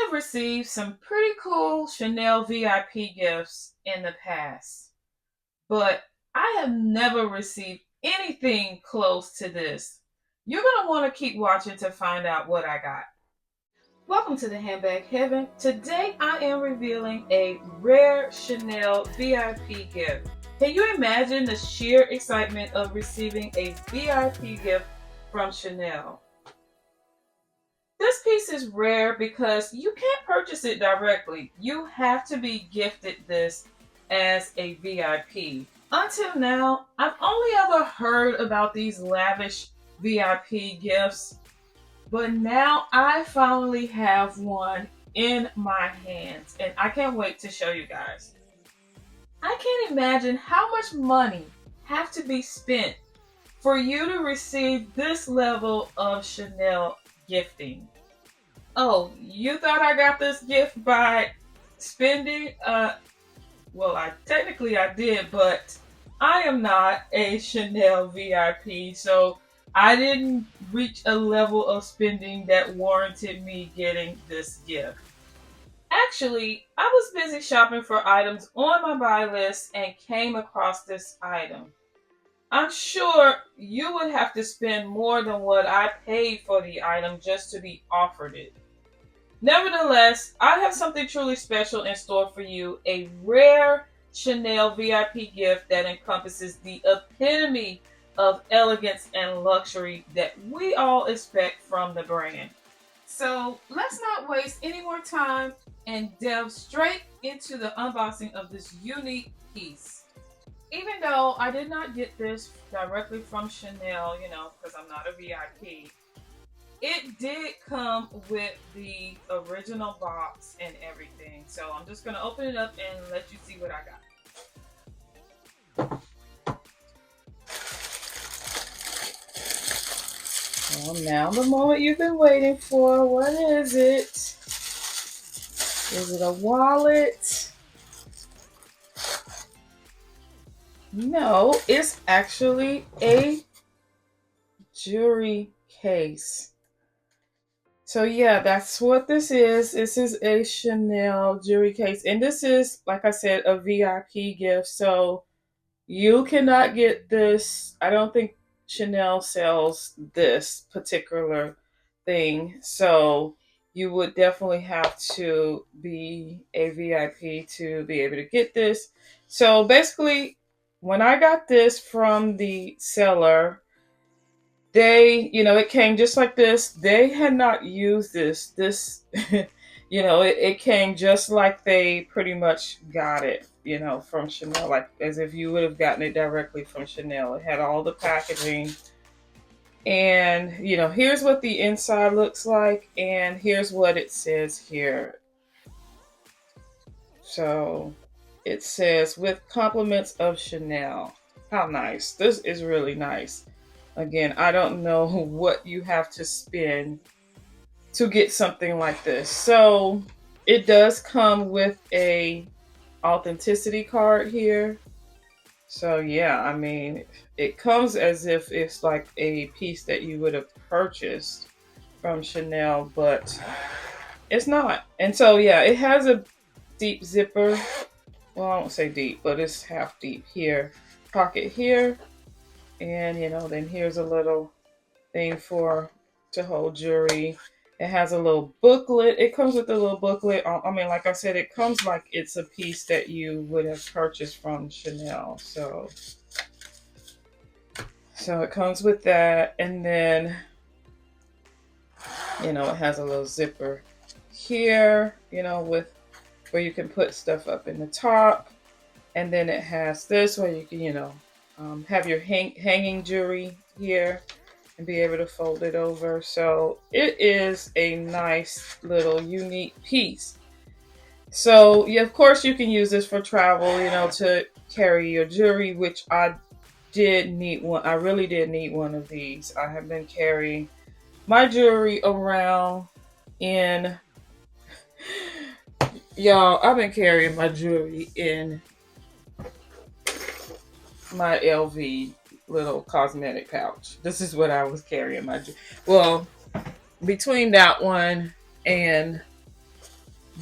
have received some pretty cool Chanel VIP gifts in the past, but I have never received anything close to this. You're going to want to keep watching to find out what I got. Welcome to the Handbag Heaven. Today I am revealing a rare Chanel VIP gift. Can you imagine the sheer excitement of receiving a VIP gift from Chanel? This piece is rare because you can't purchase it directly. You have to be gifted this as a VIP. Until now, I've only ever heard about these lavish VIP gifts, but now I finally have one in my hands and I can't wait to show you guys. I can't imagine how much money have to be spent for you to receive this level of Chanel gifting. Oh, you thought I got this gift by spending? Well, I technically I did, but I am not a Chanel VIP, so I didn't reach a level of spending that warranted me getting this gift. Actually, I was busy shopping for items on my buy list and came across this item. I'm sure you would have to spend more than what I paid for the item just to be offered it. Nevertheless, I have something truly special in store for you, a rare Chanel VIP gift that encompasses the epitome of elegance and luxury that we all expect from the brand. So let's not waste any more time and delve straight into the unboxing of this unique piece. Even though I did not get this directly from Chanel, because I'm not a VIP, it did come with the original box and everything. So I'm just going to open it up and let you see what I got. Well, now the moment you've been waiting for. What is it? Is it a wallet? No, it's actually a jewelry case. So yeah, that's what this is. This is a Chanel jewelry case. And this is, like I said, a VIP gift. So you cannot get this. I don't think Chanel sells this particular thing. So you would definitely have to be a VIP to be able to get this. So basically, when I got this from the seller, it came just like this. They had not used this. It came just like they pretty much got it, from Chanel, like as if you would have gotten it directly from Chanel. It had all the packaging. And, here's what the inside looks like. And here's what it says here. So it says, with compliments of Chanel. How nice. This is really nice. Again, I don't know what you have to spend to get something like this. So it does come with a authenticity card here. So yeah, I mean, it comes as if it's like a piece that you would have purchased from Chanel, but it's not. And so yeah, it has a deep zipper. Well, I won't say deep, but it's half deep here. Pocket here. And then here's a little thing to hold jewelry. It has a little booklet. It comes with a little booklet. I mean, like I said, it comes like it's a piece that you would have purchased from Chanel. So it comes with that. And then, it has a little zipper here, with where you can put stuff up in the top. And then it has this where you can, have your hanging jewelry here and be able to fold it over. So it is a nice little unique piece. So yeah, of course you can use this for travel, to carry your jewelry, which I did need one. I really did need one of these. I have been carrying my jewelry around in, y'all, I've been carrying my jewelry in my LV little cosmetic pouch. This is what I was carrying well, between that one and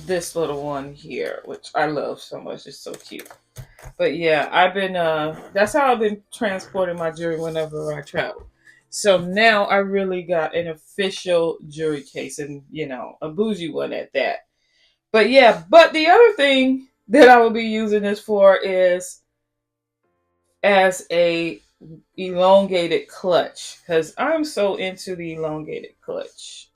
this little one here, which I love so much. It's so cute. But yeah, I've been that's how I've been transporting my jewelry whenever I travel. So now I really got an official jewelry case, and a bougie one at that. But yeah, but the other thing that I will be using this for is as a elongated clutch, because I'm so into the elongated clutches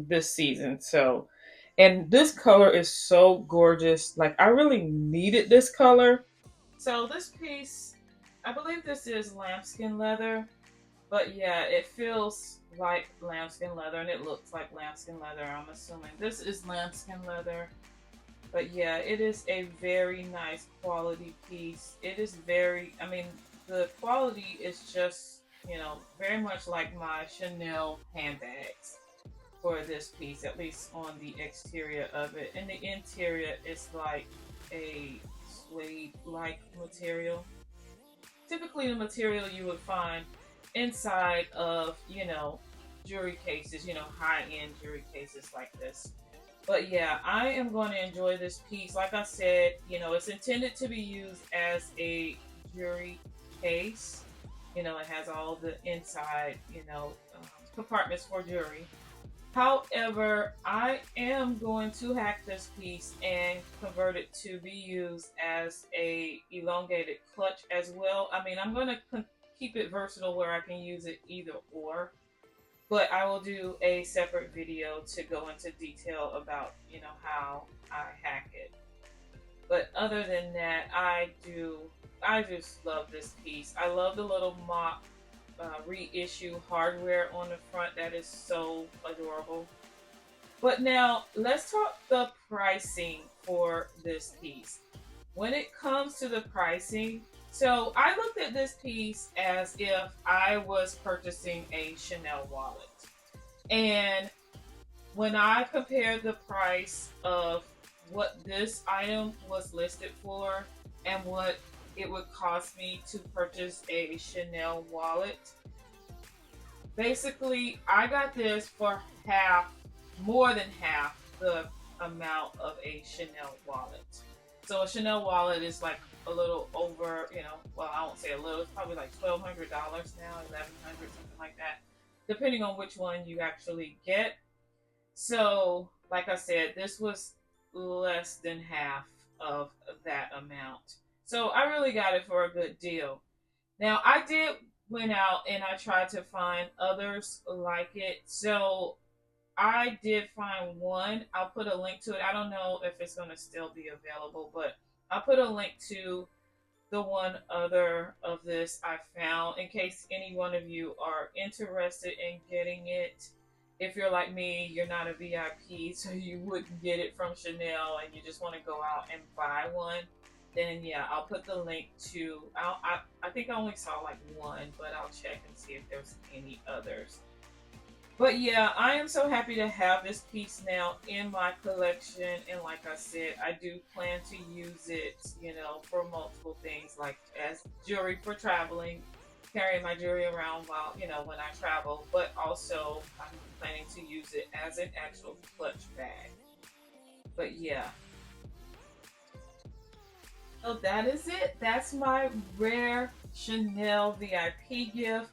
this season. So, and this color is so gorgeous. Like, I really needed this color. So this piece, I believe this is lambskin leather, but yeah, it feels like lambskin leather and it looks like lambskin leather. I'm assuming this is lambskin leather. But yeah, it is a very nice quality piece. It is very, I mean, the quality is just, very much like my Chanel handbags for this piece, at least on the exterior of it. And the interior is like a suede-like material. Typically the material you would find inside of, jewelry cases, high-end jewelry cases like this. But yeah, I am going to enjoy this piece. Like I said, it's intended to be used as a jewelry case. It has all the inside, compartments for jewelry. However, I am going to hack this piece and convert it to be used as a elongated clutch as well. I mean, I'm going to keep it versatile where I can use it either or, but I will do a separate video to go into detail about, how I hack it. But other than that, I just love this piece. I love the little mock reissue hardware on the front. That is so adorable. But now let's talk the pricing for this piece. When it comes to the pricing, so I looked at this piece as if I was purchasing a Chanel wallet. And when I compared the price of what this item was listed for and what it would cost me to purchase a Chanel wallet, basically I got this for more than half the amount of a Chanel wallet. So a Chanel wallet is like a little over, well, I won't say a little, it's probably like $1,200 now, 1,100, something like that, depending on which one you actually get. So, like I said, this was less than half of that amount. So I really got it for a good deal. Now I did went out and I tried to find others like it. So I did find one. I'll put a link to it. I don't know if it's going to still be available, but I'll put a link to the one other of this I found in case any one of you are interested in getting it. If you're like me, you're not a VIP, so you wouldn't get it from Chanel and you just want to go out and buy one, then yeah, I'll put the link to, I think I only saw like one, but I'll check and see if there's any others. But yeah, I am so happy to have this piece now in my collection. And like I said, I do plan to use it, for multiple things, like as jewelry for traveling, carrying my jewelry around while, when I travel. But also, I'm planning to use it as an actual clutch bag. But yeah. So that is it. That's my rare Chanel VIP gift.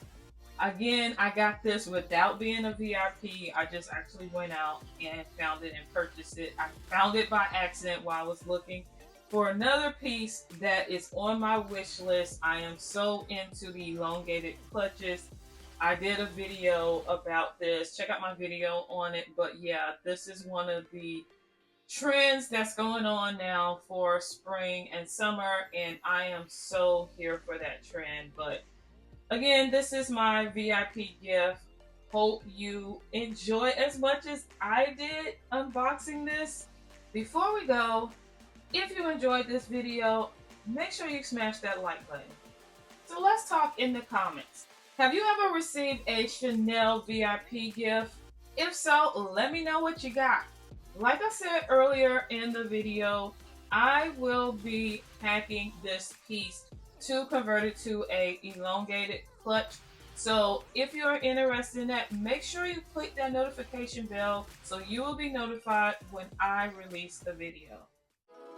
Again, I got this without being a VIP. I just actually went out and found it and purchased it. I found it by accident while I was looking for another piece that is on my wish list. I am so into the elongated clutches. I did a video about this. Check out my video on it. But yeah, this is one of the trends that's going on now for spring and summer, and I am so here for that trend. But again, this is my VIP gift. Hope you enjoy as much as I did unboxing this. Before we go, if you enjoyed this video, make sure you smash that like button. So let's talk in the comments. Have you ever received a Chanel VIP gift? If so, let me know what you got. Like I said earlier in the video, I will be hacking this piece to convert it to a elongated clutch So if you're interested in that, make sure you click that notification bell so you will be notified when I release the video.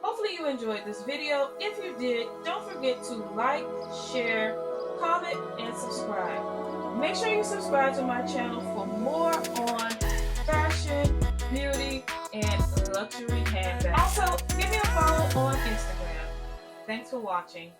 Hopefully you enjoyed this video. If you did, don't forget to like, share, comment, and subscribe. Make sure you subscribe to my channel for more on fashion, beauty, and luxury handbags. Also, give me a follow on Instagram. Thanks for watching.